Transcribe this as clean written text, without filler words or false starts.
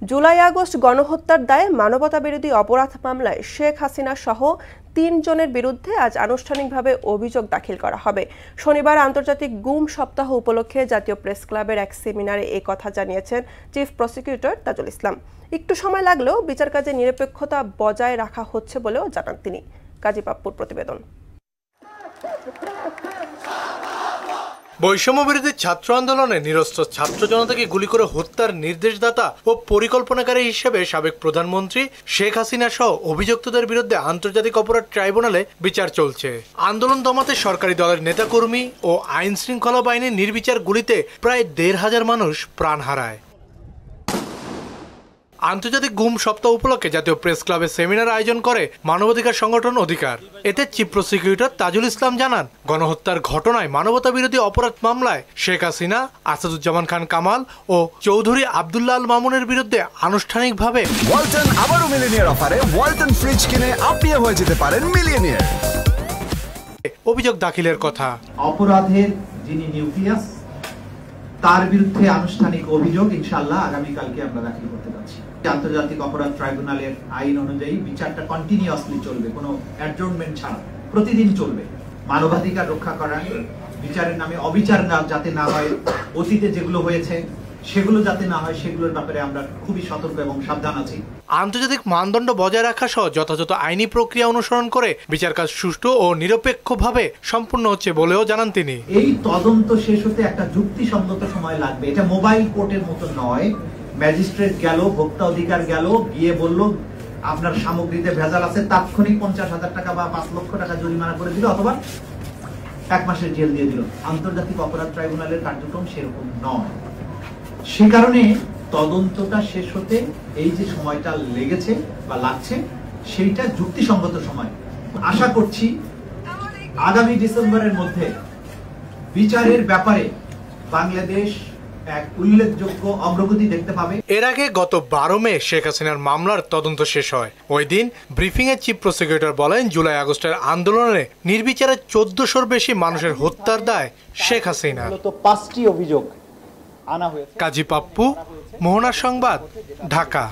July August গণহত্যার দায়ে মানবতাবিরোধী অপরাধ মামলায় শেখ হাসিনা সহ 3 জনের বিরুদ্ধে আজ আনুষ্ঠানিকভাবে অভিযোগ দাখিল করা হবে। শনিবার আন্তর্জাতিক গুম সপ্তাহ উপলক্ষে জাতীয় প্রেস ক্লাবের এক সেমিনারে এই কথা জানিয়েছেন চিফ প্রসিকিউটর তাজুল ইসলাম। একটু সময় লাগলেও বিচার কাজে নিরপেক্ষতা বজায় রাখা হচ্ছে বলেও জানান তিনি। কাজী পাপ্পুর প্রতিবেদন। বৈষম্য বিরোধী ছাত্র আন্দোলনে নিরস্ত্র ছাত্র জনতাকে গুলি করে হত্যার নির্দেশদাতা ও পরিকল্পনাকারী হিসেবে সাবেক প্রধানমন্ত্রী শেখ হাসিনা সহ অভিযুক্তদের বিরুদ্ধে আন্তর্জাতিক অপরাধ ট্রাইব্যুনালে বিচার চলছে। আন্দোলন দমাতে সরকারি দলের নেতাকর্মী ও আইন শৃঙ্খলা বাহিনীর নির্বিচার গুলিতে প্রায় ১৫০০ মানুষ প্রাণ হারায়। আন্তর্জাতিক গুম সপ্তাহ উপলক্ষে জাতীয় প্রেস ক্লাবে সেমিনার আয়োজন করে মানবাধিকার সংগঠন অধিকার। এতে চিফ প্রসিকিউটর তাজুল ইসলাম জানান, গণহত্যার ঘটনায় মানবতা বিরোধী অপরাধ মামলায় শেখ হাসিনা, আসাদুজ্জামান খান কামাল ও চৌধুরী আব্দুল্লাহ আল মামুনের বিরুদ্ধে আনুষ্ঠানিকভাবে ওয়ালটন আবারও মিলিয়নিয়ার অফারে ওয়ালটন ফ্রিজ কিনে আপনিও হয়ে যেতে পারেন মিলিয়নিয়ার। অভিযোগ দাখিলের কথা। অপরাধের যিনি নিউক্লিয়াস তার বিরুদ্ধে আনুষ্ঠানিক অভিযোগ ইনশাআল্লাহ আগামীকালকে আমরা দাখিল করতে যাচ্ছি। আন্তর্জাতিক অপরাধ ট্রাইব্যুনালের আইন অনুযায়ী বিচারটা কন্টিনিউয়াসলি চলবে, কোনো অ্যাডজর্নমেন্ট ছাড়া প্রতিদিন চলবে। মানবাধিকার রক্ষা করা, বিচারের নামে অবিচার যাতে না হয়, অতীতে যেগুলো হয়েছে সেগুলো যাতে না হয়, সেগুলোর ব্যাপারে আমরা খুবই সতর্ক এবং সাবধান আছি। আন্তর্জাতিক মানদণ্ড বজায় রাখা সহ যথাযথ আইনি প্রক্রিয়া অনুসরণ করে বিচার কাজ সুষ্ঠু ও নিরপেক্ষভাবে সম্পূর্ণ হচ্ছে বলেও জানান তিনি। এই তদন্ত শেষ হতে একটা যুক্তিসঙ্গত সময় লাগবে। এটা মোবাইল কোর্টের মতো নয়। ম্যাজিস্ট্রেট গেল, ভোক্তা অধিকার গেল, গিয়ে বলল আপনার সামগ্রীতে ভেজাল আছে, তাৎক্ষণিক ৫০,০০০ টাকা বা ৫ লক্ষ টাকা জরিমানা করে দিল অথবা 1 মাসের জেল দিয়ে দিল। আন্তর্জাতিক অপরাধ ট্রাইব্যুনালের কার্যক্রম সেরকম নয়। সে কারণে তদন্তটা শেষ হতে এই যে সময়টা লেগেছে বা লাগছে সেইটা যুক্তিসঙ্গত সময়। আশা করছি আগামী ডিসেম্বরের মধ্যে বিচারের ব্যাপারে বাংলাদেশ এক উল্লেখযোগ্য অগ্রগতি দেখতে পাবে। এর আগে গত 12 মে শেখ হাসিনার মামলার তদন্ত শেষ হয়। ওই দিন ব্রিফিং এ চিফ প্রসিকিউটর বলেন, জুলাই আগস্টের আন্দোলনে নির্বিচারে ১৪০০-র বেশি মানুষের হত্যার দায় শেখ হাসিনা। 5টি অভিযোগ আনা হয়েছে। কাজী পাপ্পু, মোহনার সংবাদ, ঢাকা।